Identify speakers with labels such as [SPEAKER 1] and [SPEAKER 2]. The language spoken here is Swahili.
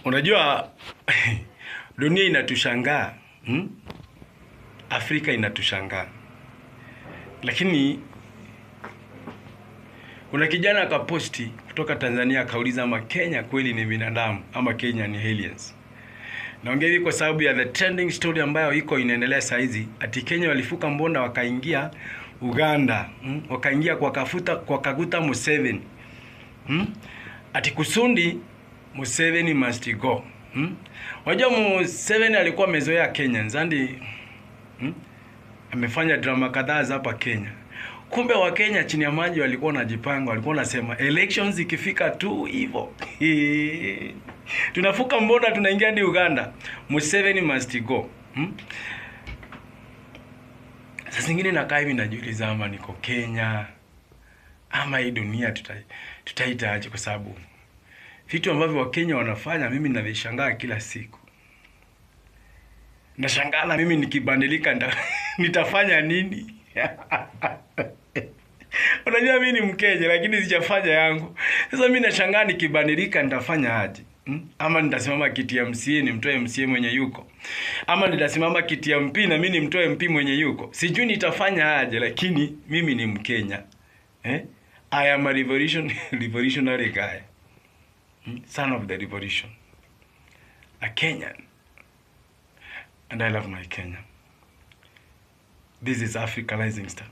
[SPEAKER 1] Unajua dunia inatushangaa, Afrika inatushangaa. Lakini kuna kijana akaposti kutoka Tanzania akauliza ama Kenya kweli ni binadamu ama Kenya ni aliens. Naongea hivi kwa sababu ya the trending story ambayo iko inaendelea saa hizi, ati Kenya walifuka mbonda wakaingia Uganda, wakaingia kwa Kaguta Museveni. Ati kusundi Museveni must go. Wajua Museveni alikuwa amezoea Kenya, Zandi amefanya drama kadhaa hapa Kenya. Kumbe wa Kenya chini ya maji walikuwa wanajipanga, walikuwa wanasema elections ikifika tu hivyo tunafuka mbona tunaingia hadi Uganda. Museveni must go. Sasa zingine nakaa hivi najiuliza ama niko Kenya ama hii dunia tutaita aje, kwa sababu vitu ambavyo wa Kenya wanafanya mimi navishangaa kila siku. Nashangaa na mimi nikibadilika nitafanya nini? Unajua mimi ni Mkenya lakini sijafanya yangu. Sasa mimi nashangaa nikibadilika nitafanya aje? Ama nitasimama kiti ya MCA nimtoe MCA mwenye yuko, ama nitasimama kiti ya MP na mimi nimtoe MP mwenye yuko. Sijui nitafanya aje, lakini mimi ni Mkenya. I am a revolutionary guy. Son of the revolution. A Kenyan. And I love my Kenya. This is Africa Rising Star.